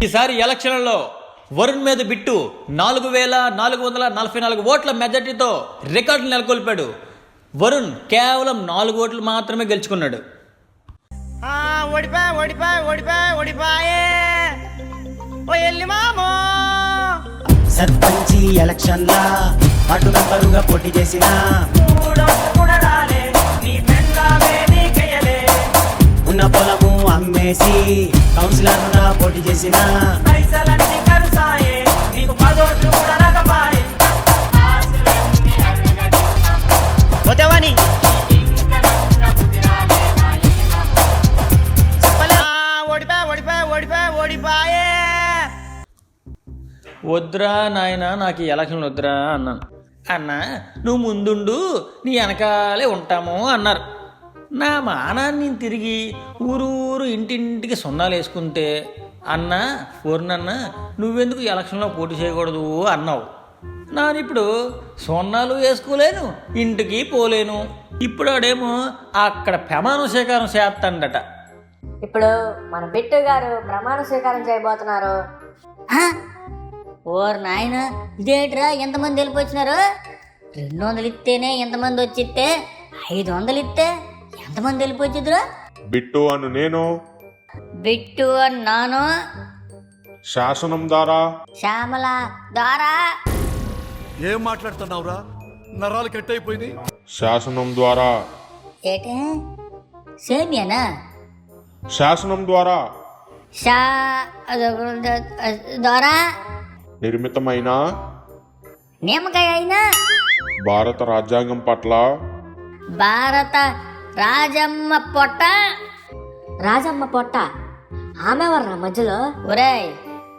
ఈసారి ఎలక్షన్లలో వరుణ్ మీద బిట్టు 4444 ఓట్ల మెజార్టీతో రికార్డులు నెలకొల్పాడు. వరుణ్ కేవలం 4 ఓట్లు మాత్రమే గెలుచుకున్నాడు. సర్పంచి ఎలక్షన్లా అటు నంబరుగా పోటీ చేసిన ఉన్న పొలము అమ్మేసి కౌన్సిలర్గా పోటీ చేసిన వద్దురా నాయన, నాకు ఈ ఎలక్షన్లు వద్దురా అన్నాను. అన్నా నువ్వు ముందుండు, నీ వెనకాలే ఉంటాము అన్నారు. నా మానాన్ని తిరిగి ఊరూరు ఇంటింటికి సున్నాలు వేసుకుంటే అన్న వరుణన్న నువ్వెందుకు ఎలక్షన్లో పోటీ చేయకూడదు అన్నావు. నానిప్పుడు సున్నాలు వేసుకోలేను, ఇంటికి పోలేను. ఇప్పుడు ఆడేమో అక్కడ ప్రమాణ స్వీకారం చేస్తాడట. ఇప్పుడు మన బిట్టు గారు ప్రమాణ స్వీకారం చేయబోతున్నారు. ఓర్ నాయన, ఇదేంట్రా ఎంతమంది వెళ్ళిపోచ్చినారు? 200 ఇస్తేనే ఎంతమంది వచ్చిస్తే 500 ఇస్తే ఎంతమంది వెళ్ళిపోచ్చిద్దురా? బిట్టు అను నేను, బిట్టు అని నాను, శాసనం ద్వారా శ్యామల ద్వారా. ఏం మాట్లాడుతున్నావురా? నరాలు కట్ అయిపోయింది. శాసనం ద్వారా ఏటే సేమియానా? శాసనం ద్వారా షా ద్వారా నిర్మితమైన నిమ్మకాయ అయినా భారత రాజ్యాంగం పట్ల భారత రాజమ్మ పొట్ట. రాజమ్మ పొట్ట ఆమె వర్రా మధ్యలో? ఒరేయ్,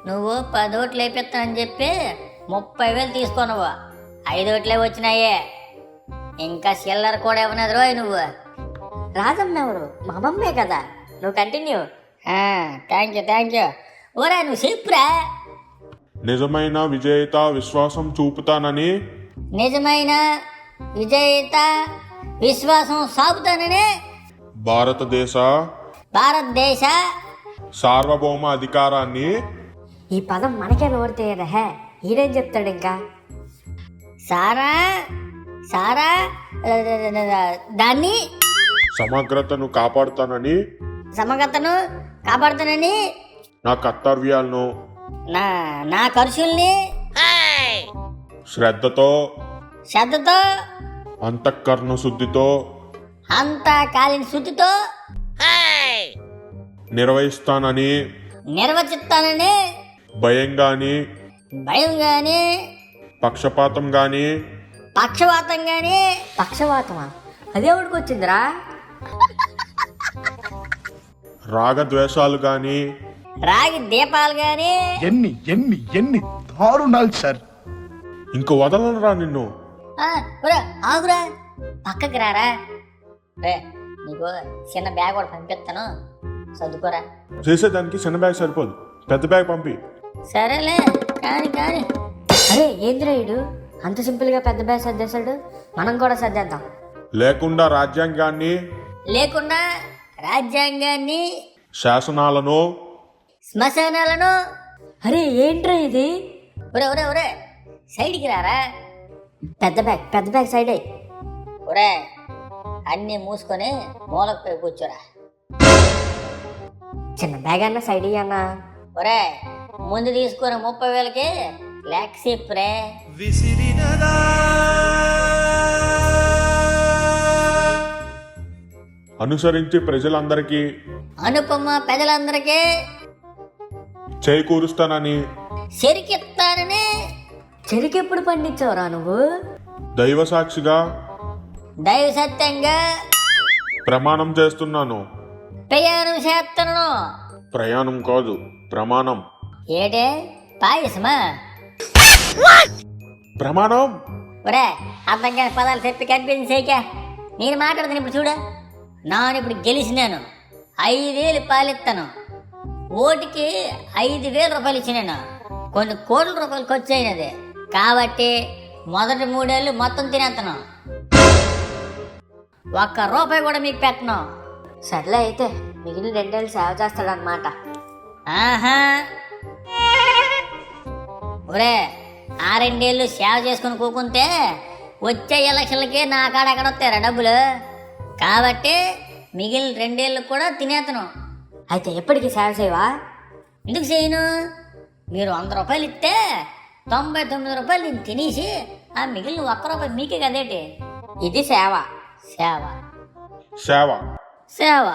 నువ్వు 10 ఓట్లు వేపిస్తానని చెప్పి 30,000 తీసుకున్నావు. 5 ఓట్లే వచ్చినాయే, ఇంకా చిల్లర కూడా ఇవ్వనది రోయ్ నువ్వు. రాజమ్మ ఎవరు? మా అమ్మమ్మే కదా. నువ్వు కంటిన్యూ. Thank you. ఒరే నువ్వు చెప్పురా. నిజమైన విజేత విశ్వాసం చూపుతానని, నిజమైన విజేత విశ్వాసం సాగుతానని, భారతదేశ సార్వభౌమ అధికారాన్ని. ఈ పదం మనకే నోడితే రహే, ఈడేం చెప్తాడు ఇంకా? సారా దాన్ని సమగ్రతను కాపాడుతానని, నా కర్తవ్యాలను నా ఖర్చుల్ని శ్రద్ధతో అంతఃకరణ శుద్ధితో అంతా కాలిన శుద్ధితో నిర్వచిస్తానని భయం గాని పక్షపాతం గాని పక్షవాతమా? అదేవుడికి వచ్చిందిరా? రాగద్వేషాలు గాని రాగి దీపాలు గాని ఎన్ని దారుణాలు సార్. ఇంక వదలనురా నిన్ను. ఆగురా, పక్కకి రారా. నీకు చిన్న బ్యాగ్ కూడా పంపిస్తాను, చదువుకోరా. చేసేదానికి చిన్న బ్యాగ్ సరిపోదు, పెద్ద బ్యాగ్ పంపి. సరేలే కాని. అరే ఏంద్రాయుడు అంత సింపుల్ గా పెద్ద బ్యాగ్ సర్దేశాడు, మనం కూడా సర్దేద్దాం. లేకుండా రాజ్యాంగాన్ని శాసనాలను శ్మశానాలను. అరే ఏంట్రా ఇది? ఒరే సైడ్కి రారా. పెద్ద బ్యాగ్ సైడ్ అయ్యి. ఒరే అన్నీ మూసుకొని మూలకు పోయి కూర్చోరా. చిన్న బ్యాగ్ అన్న సైడ్ అన్న. ఒరే ముందు తీసుకున్న 30,000కి లాక్సిప్ రే. అనుసరించి ప్రజలందరికీ అనుపమ ప్రజలందరికీ చేకూరుస్తానని, చెరికిస్తానని. చెరికెప్పుడు పండించావురా నువ్వు? దైవ సాక్షిగా దైవ సత్యంగా ప్రమాణం చేస్తున్నాను. ప్రయాణం చేస్తున్నాను. ప్రయాణం కాదు, ప్రమాణం. ఏడే పాయసమా? ప్రమాణం. ఒరే అర్థం కాని పదాలు చెప్పి కనిపించేక నేను మాట్లాడుతాను. ఇప్పుడు చూడ, ఇప్పుడు గెలిచినాను, 5,000 పాలిస్తాను. ఓటుకి 5,000 రూపాయలు ఇచ్చినాను. కొన్ని కోట్ల రూపాయలు ఖర్చు అయినది కాబట్టి మొదటి 3 ఏళ్ళు మొత్తం తినేస్తాను. 1 రూపాయి కూడా మీకు పెట్టను. సర్లే అయితే మిగిలిన 2 ఏళ్ళు సేవ చేస్తాడనమాట. ఆహా ఒరే ఆ 2 ఏళ్ళు సేవ చేసుకుని కూకుంటే వచ్చే ఎలక్షన్లకే నా కాడ ఎక్కడ వస్తారా డబ్బులు? కాబట్టి మిగిలిన 2 ఏళ్ళు కూడా తినేతను. అయితే ఎప్పటికీ సేవ చేయవా? ఎందుకు చేయను? మీరు 100 రూపాయలు ఇస్తే 99 రూపాయలు నేను తినేసి ఆ మిగిలిన 1 రూపాయి మీకే కదేటి. ఇది సేవ. సేవ సేవ సేవ